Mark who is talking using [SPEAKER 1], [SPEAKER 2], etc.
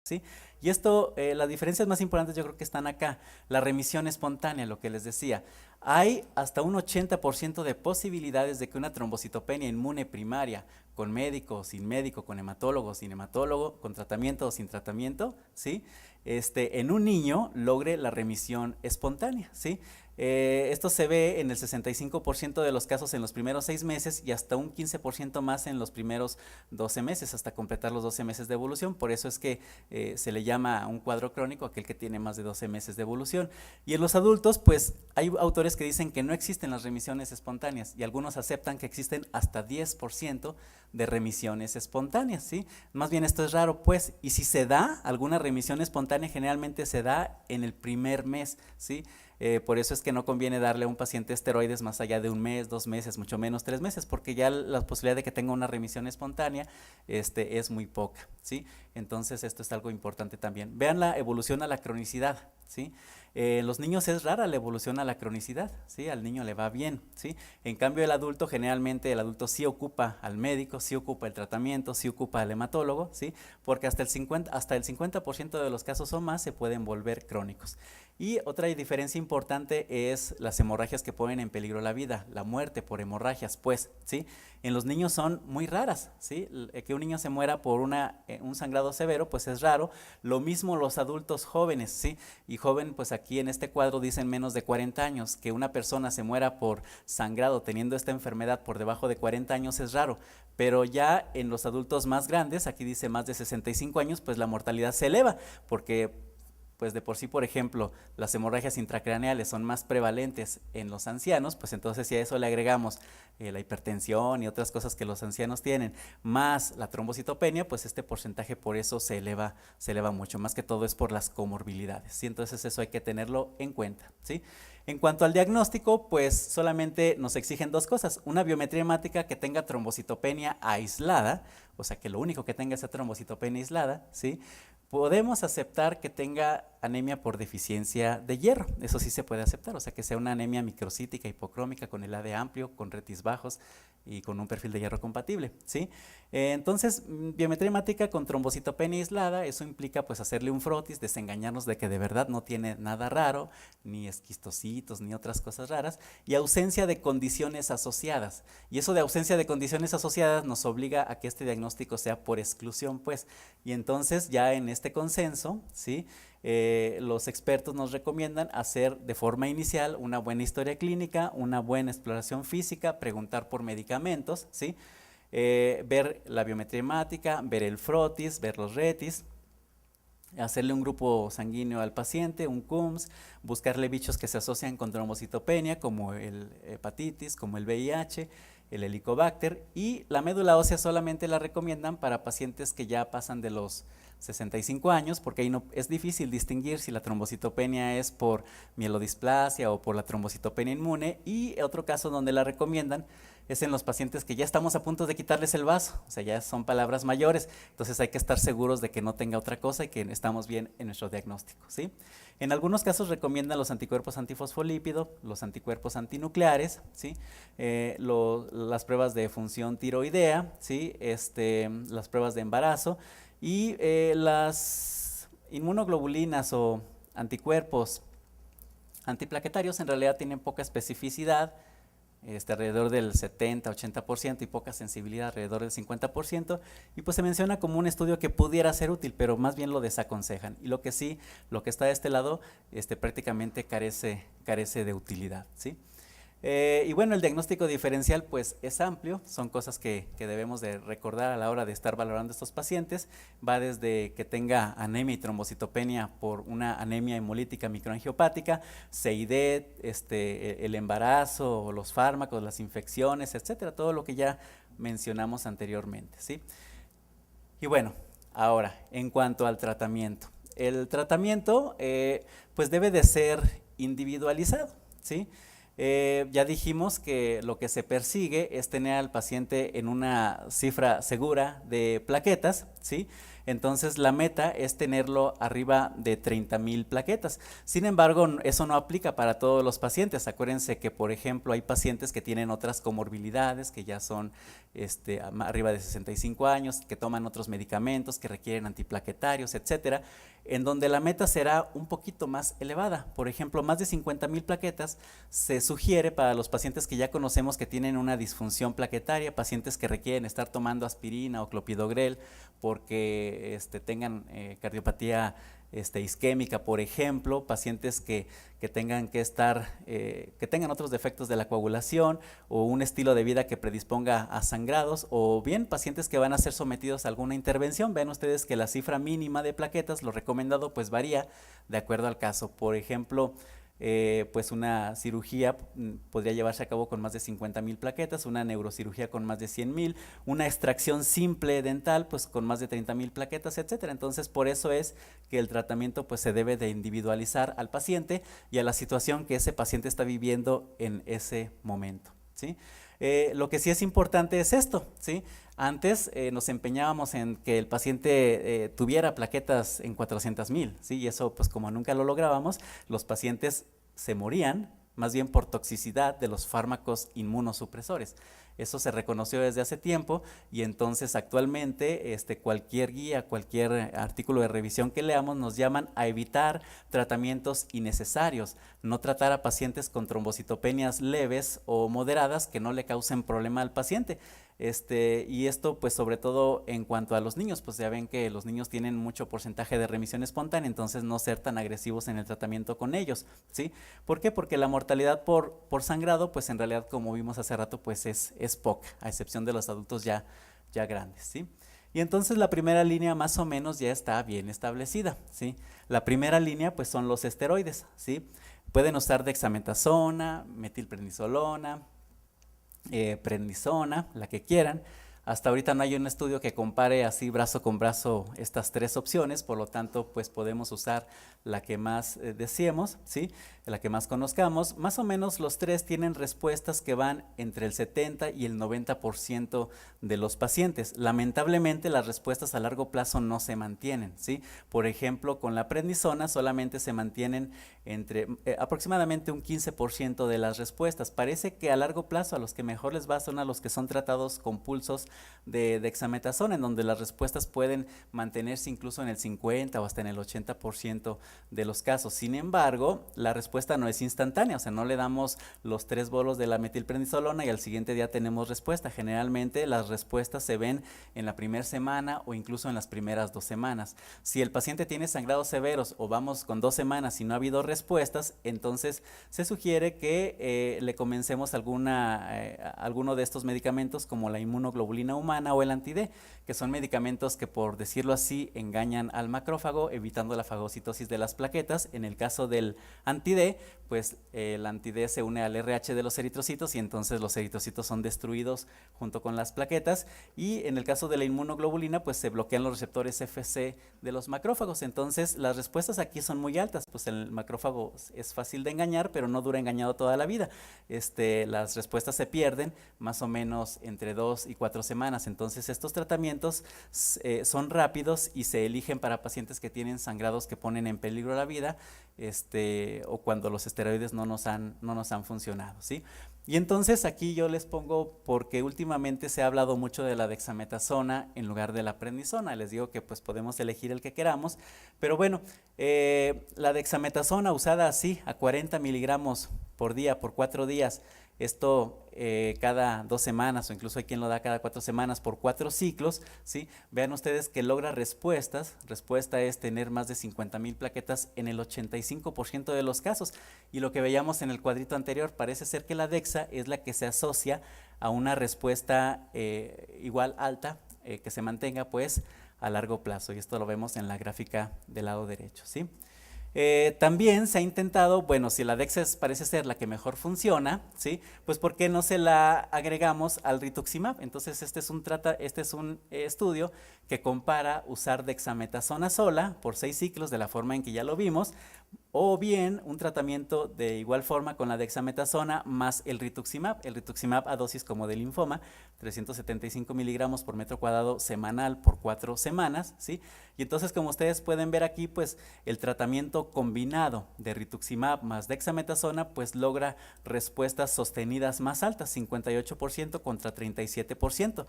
[SPEAKER 1] ¿sí? Y esto, las diferencias más importantes yo creo que están acá. La remisión espontánea, lo que les decía. Hay hasta un 80% de posibilidades de que una trombocitopenia inmune primaria, con médico o sin médico, con hematólogo o sin hematólogo, con tratamiento o sin tratamiento, ¿sí? En un niño logre la remisión espontánea, ¿sí? Esto se ve en el 65% de los casos en los primeros 6 meses y hasta un 15% más en los primeros 12 meses, hasta completar los 12 meses de evolución. Por eso es que se le llama un cuadro crónico aquel que tiene más de 12 meses de evolución. Y en los adultos, pues hay autores que dicen que no existen las remisiones espontáneas y algunos aceptan que existen hasta 10% de remisiones espontáneas, ¿sí? Más bien esto es raro, pues, y si se da alguna remisión espontánea, generalmente se da en el primer mes, ¿sí? Por eso es que no conviene darle a un paciente esteroides más allá de un mes, 2 meses, mucho menos 3 meses, porque ya la posibilidad de que tenga una remisión espontánea es muy poca, ¿sí? Entonces esto es algo importante también. Vean la evolución a la cronicidad, ¿sí? En los niños es rara la evolución a la cronicidad, ¿sí? Al niño le va bien, ¿sí? En cambio el adulto, generalmente el adulto sí ocupa al médico, sí ocupa el tratamiento, sí ocupa al hematólogo, ¿sí? Porque hasta el 50% de los casos o más se pueden volver crónicos. Y otra diferencia importante es las hemorragias que ponen en peligro la vida, la muerte por hemorragias, pues, ¿sí? En los niños son muy raras, ¿sí? Que un niño se muera por un sangrado severo, pues es raro. Lo mismo los adultos jóvenes, ¿sí? Y joven, pues aquí en este cuadro dicen menos de 40 años. Que una persona se muera por sangrado teniendo esta enfermedad por debajo de 40 años es raro. Pero ya en los adultos más grandes, aquí dice más de 65 años, pues la mortalidad se eleva, porque pues de por sí, por ejemplo, las hemorragias intracraneales son más prevalentes en los ancianos, pues entonces si a eso le agregamos la hipertensión y otras cosas que los ancianos tienen, más la trombocitopenia, pues este porcentaje por eso se eleva mucho, más que todo es por las comorbilidades, ¿sí? Entonces eso hay que tenerlo en cuenta, ¿sí? En cuanto al diagnóstico, pues solamente nos exigen dos cosas: una biometría hemática que tenga trombocitopenia aislada, o sea que lo único que tenga es trombocitopenia aislada, ¿sí? Podemos aceptar que tenga anemia por deficiencia de hierro, eso sí se puede aceptar, o sea que sea una anemia microcítica hipocrómica con el AD amplio, con retis bajos y con un perfil de hierro compatible, ¿sí? Entonces, biometría hemática con trombocitopenia aislada, eso implica pues hacerle un frotis, desengañarnos de que de verdad no tiene nada raro, ni esquistocitos, ni otras cosas raras, y ausencia de condiciones asociadas. Y eso de ausencia de condiciones asociadas nos obliga a que este diagnóstico sea por exclusión, pues, y entonces ya en este consenso, ¿sí? Los expertos nos recomiendan hacer de forma inicial una buena historia clínica, una buena exploración física, preguntar por medicamentos, ¿sí? Ver la biometría hemática, ver el frotis, ver los retis, hacerle un grupo sanguíneo al paciente, un CUMS, buscarle bichos que se asocian con trombocitopenia, como el hepatitis, como el VIH, el helicobacter, y la médula ósea solamente la recomiendan para pacientes que ya pasan de los 65 años, porque ahí no, es difícil distinguir si la trombocitopenia es por mielodisplasia o por la trombocitopenia inmune. Y otro caso donde la recomiendan es en los pacientes que ya estamos a punto de quitarles el vaso, o sea, ya son palabras mayores, entonces hay que estar seguros de que no tenga otra cosa y que estamos bien en nuestro diagnóstico, ¿sí? En algunos casos recomiendan los anticuerpos antifosfolípido, los anticuerpos antinucleares, ¿sí? Las pruebas de función tiroidea, ¿sí? Las pruebas de embarazo y las inmunoglobulinas o anticuerpos antiplaquetarios en realidad tienen poca especificidad, alrededor del 70-80% y poca sensibilidad, alrededor del 50%, y pues se menciona como un estudio que pudiera ser útil, pero más bien lo desaconsejan. Y lo que sí, lo que está de este lado, prácticamente carece de utilidad, ¿sí? Y bueno, el diagnóstico diferencial pues es amplio, son cosas que debemos de recordar a la hora de estar valorando estos pacientes. Va desde que tenga anemia y trombocitopenia por una anemia hemolítica microangiopática, CID, el embarazo, los fármacos, las infecciones, etcétera, todo lo que ya mencionamos anteriormente, ¿sí? Y bueno, ahora, en cuanto al tratamiento. El tratamiento pues debe de ser individualizado, ¿sí? Ya dijimos que lo que se persigue es tener al paciente en una cifra segura de plaquetas, ¿sí? Entonces la meta es tenerlo arriba de 30,000 plaquetas. Sin embargo, eso no aplica para todos los pacientes. Acuérdense que, por ejemplo, hay pacientes que tienen otras comorbilidades, que ya son arriba de 65 años, que toman otros medicamentos, que requieren antiplaquetarios, etcétera, en donde la meta será un poquito más elevada. Por ejemplo, más de 50,000 plaquetas se sugiere para los pacientes que ya conocemos que tienen una disfunción plaquetaria, pacientes que requieren estar tomando aspirina o clopidogrel porque tengan cardiopatía isquémica, por ejemplo, pacientes que tengan que estar, que tengan otros defectos de la coagulación o un estilo de vida que predisponga a sangrados, o bien pacientes que van a ser sometidos a alguna intervención. Vean ustedes que la cifra mínima de plaquetas, lo recomendado, pues varía de acuerdo al caso. Por ejemplo, pues una cirugía podría llevarse a cabo con más de 50,000 plaquetas, una neurocirugía con más de 100,000, una extracción simple dental pues con más de 30,000 plaquetas, etcétera. Entonces, por eso es que el tratamiento pues se debe de individualizar al paciente y a la situación que ese paciente está viviendo en ese momento, ¿sí? Lo que sí es importante es esto, ¿sí? Antes nos empeñábamos en que el paciente tuviera plaquetas en 400,000, ¿sí? Y eso pues como nunca lo lográbamos, los pacientes se morían más bien por toxicidad de los fármacos inmunosupresores. Eso se reconoció desde hace tiempo y entonces actualmente cualquier guía, cualquier artículo de revisión que leamos nos llaman a evitar tratamientos innecesarios, no tratar a pacientes con trombocitopenias leves o moderadas que no le causen problema al paciente. Y esto pues sobre todo en cuanto a los niños, pues ya ven que los niños tienen mucho porcentaje de remisión espontánea, entonces no ser tan agresivos en el tratamiento con ellos, ¿sí? ¿Por qué? Porque la mortalidad por sangrado pues en realidad, como vimos hace rato, pues es poca, a excepción de los adultos ya grandes, ¿sí? Y entonces la primera línea más o menos ya está bien establecida, ¿sí? La primera línea pues son los esteroides, ¿sí? Pueden usar dexametasona, metilprednisolona, prednisona, la que quieran. Hasta ahorita no hay un estudio que compare así brazo con brazo estas tres opciones, por lo tanto pues podemos usar la que más deseemos, ¿sí? La que más conozcamos. Más o menos los tres tienen respuestas que van entre el 70 y el 90% de los pacientes. Lamentablemente las respuestas a largo plazo no se mantienen, ¿sí? Por ejemplo, con la prednisona solamente se mantienen entre aproximadamente un 15% de las respuestas. Parece que a largo plazo a los que mejor les va son a los que son tratados con pulsos de dexametasona, en donde las respuestas pueden mantenerse incluso en el 50 o hasta en el 80% de los casos. Sin embargo, la respuesta no es instantánea, o sea, no le damos los 3 bolos de la metilprednisolona y al siguiente día tenemos respuesta. Generalmente las respuestas se ven en la primera semana o incluso en las primeras 2 semanas. Si el paciente tiene sangrados severos o vamos con 2 semanas y no ha habido respuestas, entonces se sugiere que le comencemos alguno de estos medicamentos como la inmunoglobulina humana o el anti-D, que son medicamentos que, por decirlo así, engañan al macrófago evitando la fagocitosis de las plaquetas. En el caso del anti-D, pues el anti-D se une al RH de los eritrocitos y entonces los eritrocitos son destruidos junto con las plaquetas, y en el caso de la inmunoglobulina pues se bloquean los receptores FC de los macrófagos. Entonces las respuestas aquí son muy altas, pues el macrófago es fácil de engañar, pero no dura engañado toda la vida. Las respuestas se pierden más o menos entre 2 y 4 semanas. Entonces estos tratamientos son rápidos y se eligen para pacientes que tienen sangrados que ponen en peligro la vida, o cuando los esteroides no nos han funcionado, ¿sí? Y entonces aquí yo les pongo, porque últimamente se ha hablado mucho de la dexametasona en lugar de la prednisona. Les digo que pues podemos elegir el que queramos, pero bueno, la dexametasona usada así a 40 miligramos por día por 4 días, esto cada 2 semanas o incluso hay quien lo da cada 4 semanas por 4 ciclos, ¿sí? Vean ustedes que logra respuestas. Respuesta es tener más de 50,000 plaquetas en el 85% de los casos, y lo que veíamos en el cuadrito anterior, parece ser que la dexa es la que se asocia a una respuesta igual alta, que se mantenga pues a largo plazo, y esto lo vemos en la gráfica del lado derecho, ¿sí? También se ha intentado, bueno, si la dexa parece ser la que mejor funciona, ¿sí? Pues ¿por qué no se la agregamos al rituximab? Entonces este es un estudio que compara usar dexametasona sola por 6 ciclos de la forma en que ya lo vimos, o bien un tratamiento de igual forma con la dexametasona más el rituximab a dosis como de linfoma, 375 miligramos por metro cuadrado semanal por 4 semanas, ¿sí? Y entonces, como ustedes pueden ver aquí, pues el tratamiento combinado de rituximab más dexametasona pues logra respuestas sostenidas más altas, 58% contra 37%.